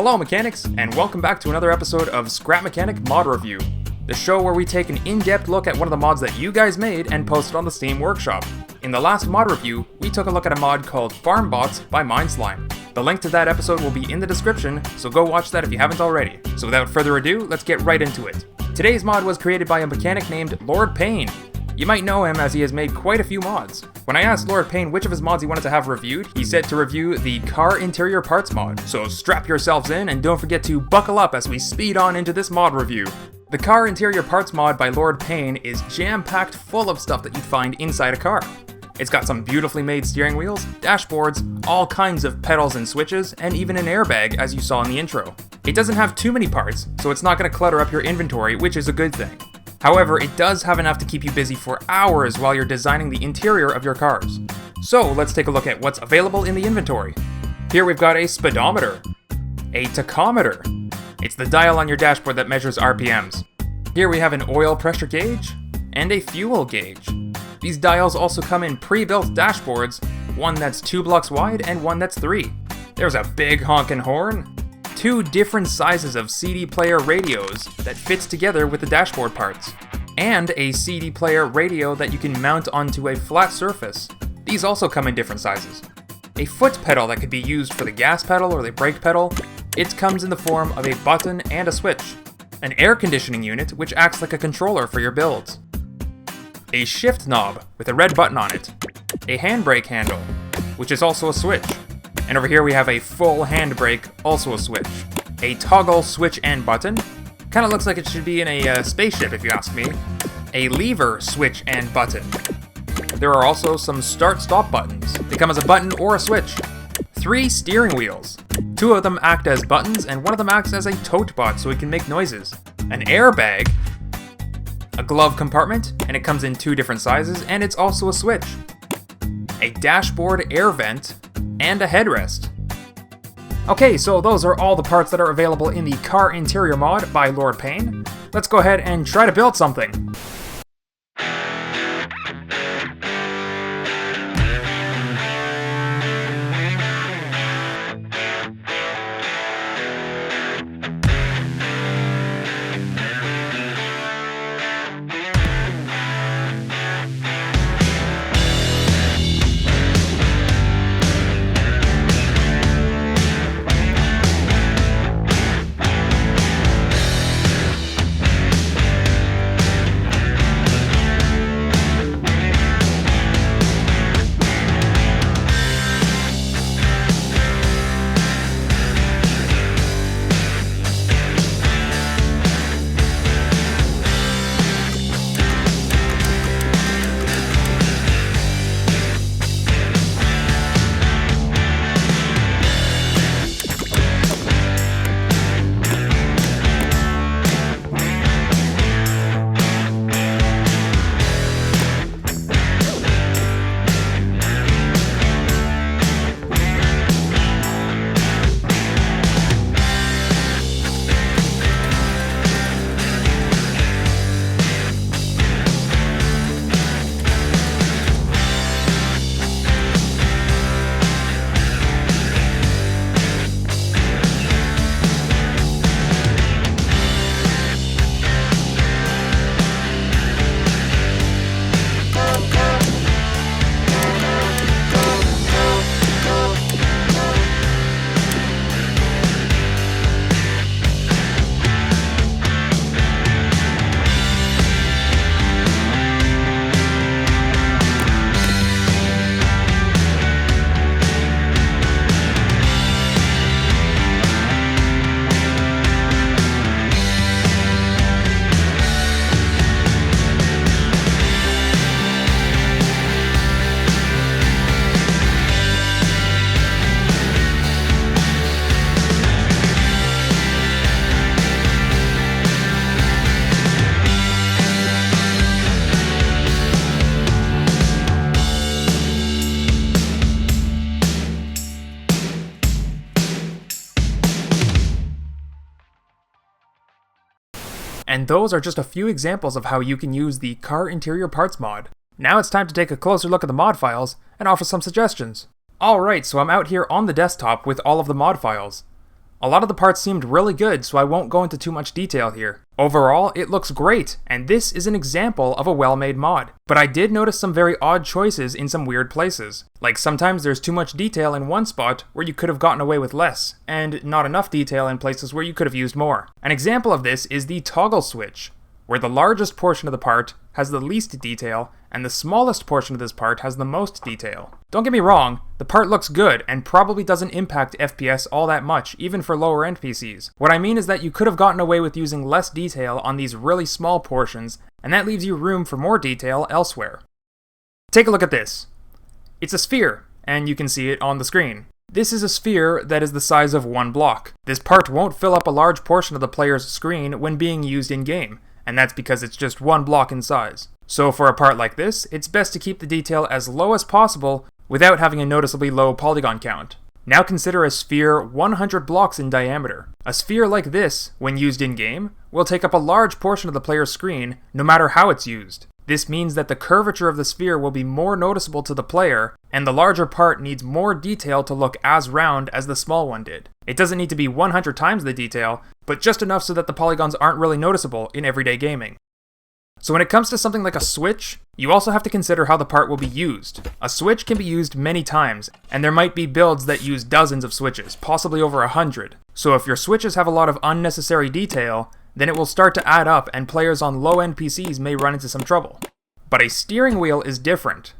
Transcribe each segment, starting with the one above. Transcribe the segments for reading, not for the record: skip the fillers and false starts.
Hello mechanics, and welcome back to another episode of Scrap Mechanic Mod Review, the show where we take an in-depth look at one of the mods that you guys made and posted on the Steam Workshop. In the last mod review, we took a look at a mod called Farm Bots by Mindslime. The link to that episode will be in the description, so go watch that if you haven't already. So without further ado, let's get right into it. Today's mod was created by a mechanic named Lord Payne. You might know him as he has made quite a few mods. When I asked Lord Payne which of his mods he wanted to have reviewed, he said to review the car interior parts mod. So strap yourselves in and don't forget to buckle up as we speed on into this mod review. The car interior parts mod by Lord Payne is jam-packed full of stuff that you'd find inside a car. It's got some beautifully made steering wheels, dashboards, all kinds of pedals and switches, and even an airbag as you saw in the intro. It doesn't have too many parts, so it's not going to clutter up your inventory, which is a good thing. However, it does have enough to keep you busy for hours while you're designing the interior of your cars. So let's take a look at what's available in the inventory. Here we've got a speedometer, a tachometer. It's the dial on your dashboard that measures RPMs. Here we have an oil pressure gauge and a fuel gauge. These dials also come in pre-built dashboards, one that's 2 blocks wide and one that's 3. There's a big honkin' horn, 2 different sizes of CD player radios that fits together with the dashboard parts, and a CD player radio that you can mount onto a flat surface. These also come in different sizes. A foot pedal that could be used for the gas pedal or the brake pedal. It comes in the form of a button and a switch. An air conditioning unit which acts like a controller for your builds. A shift knob with a red button on it. A handbrake handle, which is also a switch. And over here we have a full handbrake, also a switch. A toggle switch and button. Kinda looks like it should be in a spaceship if you ask me. A lever, switch, and button. There are also some start-stop buttons. They come as a button or a switch. 3 steering wheels. 2 of them act as buttons and one of them acts as a tote bot so it can make noises. An airbag. A glove compartment, and it comes in 2 different sizes, and it's also a switch. A dashboard air vent, and a headrest. Okay, so those are all the parts that are available in the car interior mod by Lord Payne. Let's go ahead and try to build something. And those are just a few examples of how you can use the car interior parts mod. Now it's time to take a closer look at the mod files and offer some suggestions. Alright, so I'm out here on the desktop with all of the mod files. A lot of the parts seemed really good, so I won't go into too much detail here. Overall, it looks great, and this is an example of a well-made mod. But I did notice some very odd choices in some weird places. Like sometimes there's too much detail in one spot where you could have gotten away with less, and not enough detail in places where you could have used more. An example of this is the toggle switch, where the largest portion of the part has the least detail, and the smallest portion of this part has the most detail. Don't get me wrong, the part looks good and probably doesn't impact FPS all that much, even for lower end PCs. What I mean is that you could have gotten away with using less detail on these really small portions, and that leaves you room for more detail elsewhere. Take a look at this. It's a sphere, and you can see it on the screen. This is a sphere that is the size of one block. This part won't fill up a large portion of the player's screen when being used in-game, and that's because it's just one block in size. So for a part like this, it's best to keep the detail as low as possible without having a noticeably low polygon count. Now consider a sphere 100 blocks in diameter. A sphere like this, when used in-game, will take up a large portion of the player's screen, no matter how it's used. This means that the curvature of the sphere will be more noticeable to the player, and the larger part needs more detail to look as round as the small one did. It doesn't need to be 100 times the detail, but just enough so that the polygons aren't really noticeable in everyday gaming. So when it comes to something like a switch, you also have to consider how the part will be used. A switch can be used many times, and there might be builds that use dozens of switches, possibly over 100. So if your switches have a lot of unnecessary detail, then it will start to add up and players on low-end PCs may run into some trouble. But a steering wheel is different.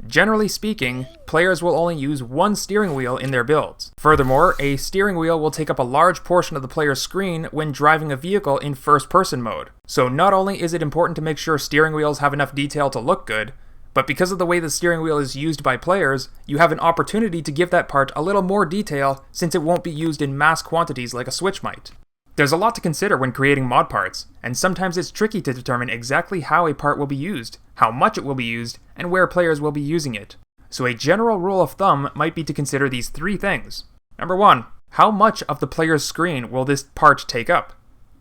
Generally speaking, players will only use one steering wheel in their builds. Furthermore, a steering wheel will take up a large portion of the player's screen when driving a vehicle in first-person mode. So not only is it important to make sure steering wheels have enough detail to look good, but because of the way the steering wheel is used by players, you have an opportunity to give that part a little more detail since it won't be used in mass quantities like a switch might. There's a lot to consider when creating mod parts, and sometimes it's tricky to determine exactly how a part will be used, how much it will be used, and where players will be using it. So a general rule of thumb might be to consider these three things. Number 1, how much of the player's screen will this part take up?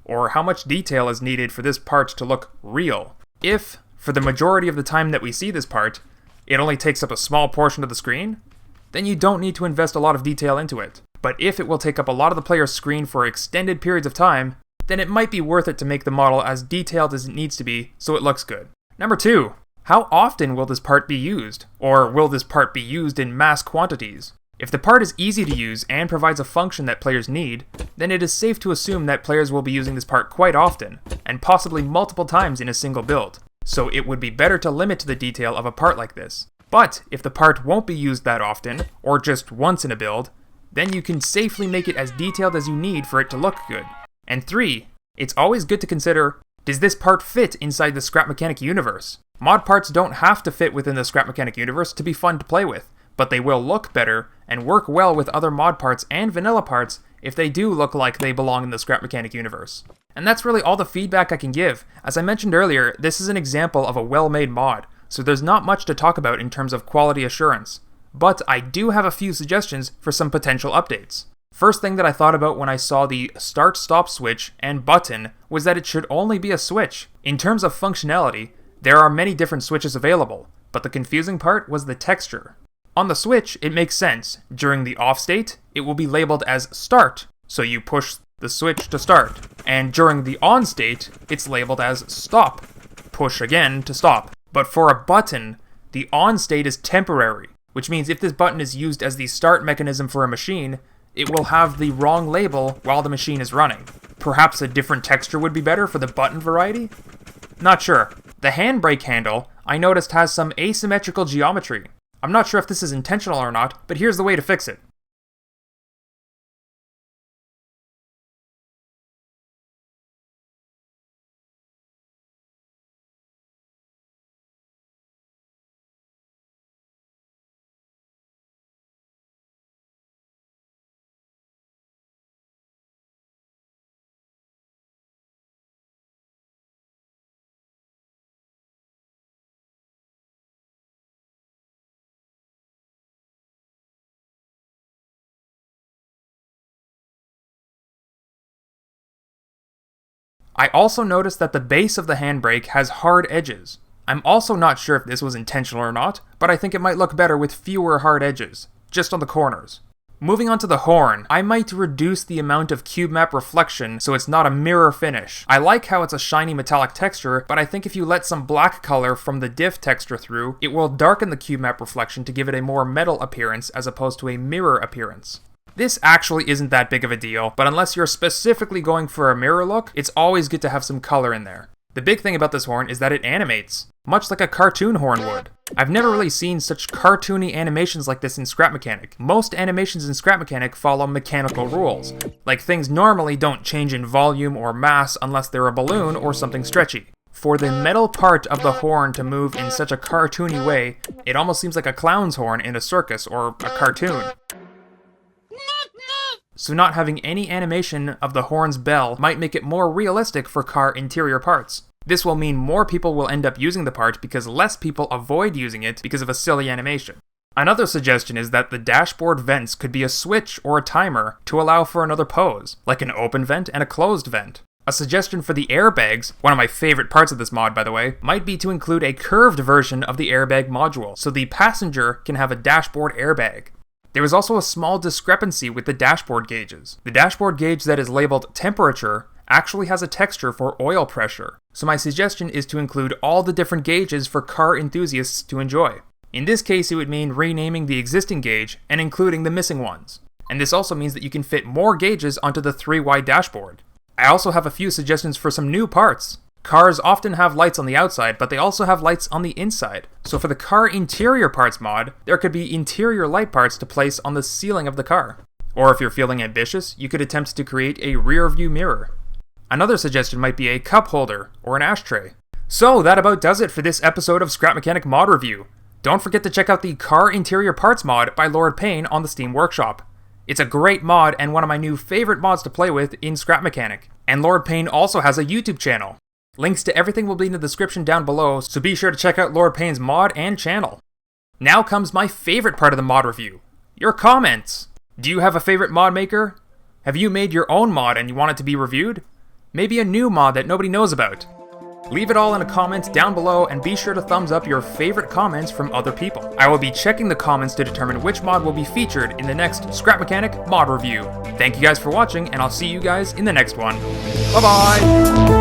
Or how much detail is needed for this part to look real? If, for the majority of the time that we see this part, it only takes up a small portion of the screen, then you don't need to invest a lot of detail into it. But if it will take up a lot of the player's screen for extended periods of time, then it might be worth it to make the model as detailed as it needs to be so it looks good. Number 2, how often will this part be used? Or will this part be used in mass quantities? If the part is easy to use and provides a function that players need, then it is safe to assume that players will be using this part quite often, and possibly multiple times in a single build. So it would be better to limit the detail of a part like this. But if the part won't be used that often, or just once in a build, then you can safely make it as detailed as you need for it to look good. And 3, it's always good to consider, does this part fit inside the Scrap Mechanic universe? Mod parts don't have to fit within the Scrap Mechanic universe to be fun to play with, but they will look better and work well with other mod parts and vanilla parts if they do look like they belong in the Scrap Mechanic universe. And that's really all the feedback I can give. As I mentioned earlier, this is an example of a well-made mod, so there's not much to talk about in terms of quality assurance. But I do have a few suggestions for some potential updates. First thing that I thought about when I saw the start-stop switch and button was that it should only be a switch. In terms of functionality, there are many different switches available, but the confusing part was the texture. On the switch, it makes sense. During the off state, it will be labeled as start, so you push the switch to start. And during the on state, it's labeled as stop, push again to stop. But for a button, the on state is temporary, which means if this button is used as the start mechanism for a machine, it will have the wrong label while the machine is running. Perhaps a different texture would be better for the button variety? Not sure. The handbrake handle, I noticed, has some asymmetrical geometry. I'm not sure if this is intentional or not, but here's the way to fix it. I also noticed that the base of the handbrake has hard edges. I'm also not sure if this was intentional or not, but I think it might look better with fewer hard edges, just on the corners. Moving on to the horn, I might reduce the amount of cube map reflection so it's not a mirror finish. I like how it's a shiny metallic texture, but I think if you let some black color from the diff texture through, it will darken the cube map reflection to give it a more metal appearance as opposed to a mirror appearance. This actually isn't that big of a deal, but unless you're specifically going for a mirror look, it's always good to have some color in there. The big thing about this horn is that it animates, much like a cartoon horn would. I've never really seen such cartoony animations like this in Scrap Mechanic. Most animations in Scrap Mechanic follow mechanical rules, like things normally don't change in volume or mass unless they're a balloon or something stretchy. For the metal part of the horn to move in such a cartoony way, it almost seems like a clown's horn in a circus or a cartoon. So not having any animation of the horn's bell might make it more realistic for car interior parts. This will mean more people will end up using the part because less people avoid using it because of a silly animation. Another suggestion is that the dashboard vents could be a switch or a timer to allow for another pose, like an open vent and a closed vent. A suggestion for the airbags, one of my favorite parts of this mod by the way, might be to include a curved version of the airbag module, so the passenger can have a dashboard airbag. There is also a small discrepancy with the dashboard gauges. The dashboard gauge that is labeled temperature actually has a texture for oil pressure, so my suggestion is to include all the different gauges for car enthusiasts to enjoy. In this case, it would mean renaming the existing gauge and including the missing ones. And this also means that you can fit more gauges onto the 3-wide dashboard. I also have a few suggestions for some new parts. Cars often have lights on the outside, but they also have lights on the inside. So for the car interior parts mod, there could be interior light parts to place on the ceiling of the car. Or if you're feeling ambitious, you could attempt to create a rear view mirror. Another suggestion might be a cup holder or an ashtray. So that about does it for this episode of Scrap Mechanic Mod Review. Don't forget to check out the Car Interior Parts mod by Lord Payne on the Steam Workshop. It's a great mod and one of my new favorite mods to play with in Scrap Mechanic. And Lord Payne also has a YouTube channel. Links to everything will be in the description down below, so be sure to check out Lord Payne's mod and channel. Now comes my favorite part of the mod review, your comments. Do you have a favorite mod maker? Have you made your own mod and you want it to be reviewed? Maybe a new mod that nobody knows about? Leave it all in a comment down below and be sure to thumbs up your favorite comments from other people. I will be checking the comments to determine which mod will be featured in the next Scrap Mechanic mod review. Thank you guys for watching and I'll see you guys in the next one. Bye bye!